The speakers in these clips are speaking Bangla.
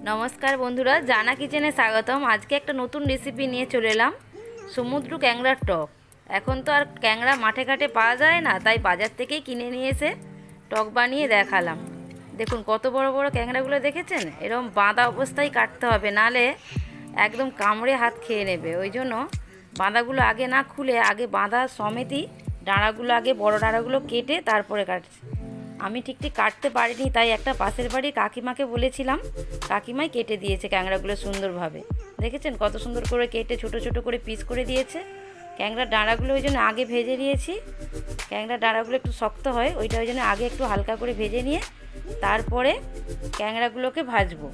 নমস্কার বন্ধুরা, জানা কিচেনে স্বাগতম। আজকে একটা নতুন রেসিপি নিয়ে চলে এলাম, সমুদ্র ক্যাংড়ার টক। এখন তো আর ক্যাংড়া মাঠে ঘাটে পাওয়া যায় না, তাই বাজার থেকেই কিনে নিয়ে এসে টক বানিয়ে দেখালাম। দেখুন কত বড় বড় ক্যাংড়াগুলো দেখেছেন, এরকম বাঁধা অবস্থায় কাটতে হবে, নালে একদম কামড়ে হাত খেয়ে নেবে। ওই জন্য বাঁধাগুলো আগে না খুলে আগে বাঁধা সমেতই ডাঁড়াগুলো আগে বড় ডাঁড়াগুলো কেটে তারপরে কাটছি। আমি ঠিক কাটতে পারিনি, তাই একটা পাশের বাড়ির কাকিমাকে বলেছিলাম, কাকিমাই কেটে দিয়েছে ক্যাংড়াগুলো সুন্দরভাবে। দেখেছেন কত সুন্দর করে কেটে ছোট ছোট করে পিস করে দিয়েছে। ক্যাংড়ার ডাঁড়াগুলো ওই জন্য আগে ভেজে নিয়েছি। ক্যাংড়ার ডাঁড়াগুলো একটু শক্ত হয়, ওইটা ওই জন্য আগে একটু হালকা করে ভেজে নিয়ে তারপরে ক্যাংড়াগুলোকে ভাজবো।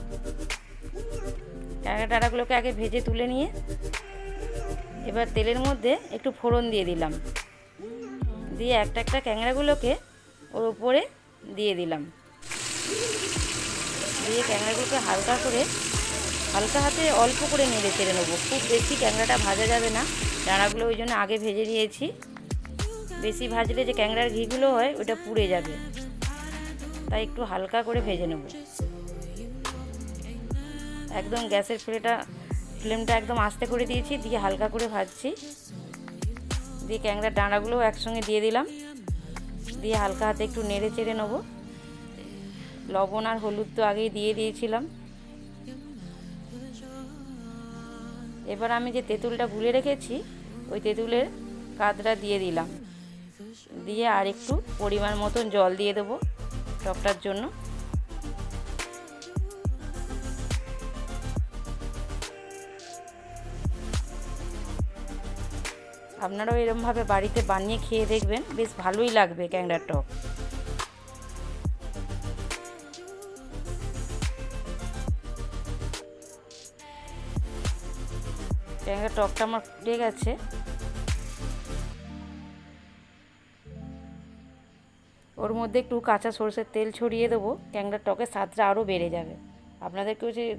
ক্যাংড়া ডাঁড়াগুলোকে আগে ভেজে তুলে নিয়ে এবার তেলের মধ্যে একটু ফোড়ন দিয়ে দিলাম, দিয়ে একটা একটা ক্যাংড়াগুলোকে ওর উপরে দিয়ে দিলাম, দিয়ে ক্যাংড়াগুলোকে হালকা হাতে অল্প করে নেড়ে চেড়ে নেবো। খুব বেশি ক্যাংড়াটা ভাজা যাবে না, ডাঁড়াগুলো ওই জন্য আগে ভেজে নিয়েছি। বেশি ভাজলে যে ক্যাংড়ার ঘিগুলো হয় ওটা পুড়ে যাবে, তাই একটু হালকা করে ভেজে নেব। একদম গ্যাসের ফ্লেমটা একদম আস্তে করে দিয়েছি, দিয়ে হালকা করে ভাজছি। দিয়ে ক্যাংড়ার ডাঁড়াগুলোও একসঙ্গে দিয়ে দিলাম, দিয়ে হালকা হাতে একটু নেড়ে চেড়ে নেবো। লবণ আর হলুদ তো আগেই দিয়ে দিয়েছিলাম। এবার আমি যে তেঁতুলটা গুলে রেখেছি ওই তেঁতুলের কাঁধটা দিয়ে দিলাম, দিয়ে আর একটু পরিমাণ মতন জল দিয়ে দেবো টকটার জন্য। আপনারাও এরকমভাবে বাড়িতে বানিয়ে খেয়ে দেখবেন, বেশ ভালোই লাগবে ক্যাংড়ার টক। ক্যাংড়ার টকটা আমার ফুটে গেছে। ওর মধ্যে একটু কাঁচা সরষের তেল ছড়িয়ে দেবো, ক্যাংড়ার টকের স্বাদটা আরও বেড়ে যাবে।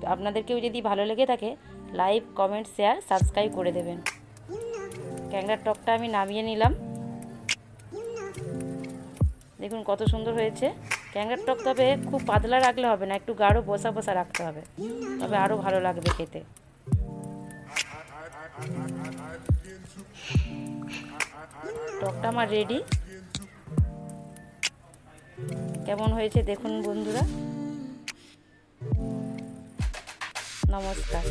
আপনাদেরকেও যদি ভালো লেগে থাকে লাইক, কমেন্ট, শেয়ার, সাবস্ক্রাইব করে দেবেন। ক্যাংড়ার টকটা আমি নামিয়ে নিলাম। দেখুন কত সুন্দর হয়েছে ক্যাংড়ার টক। তবে খুব পাতলা রাখলে হবে না, একটু গাঢ় বসা বসা রাখতে হবে, তবে আরও ভালো লাগবে খেতে। টকটা আমার রেডি। কেমন হয়েছে দেখুন বন্ধুরা। নমস্কার।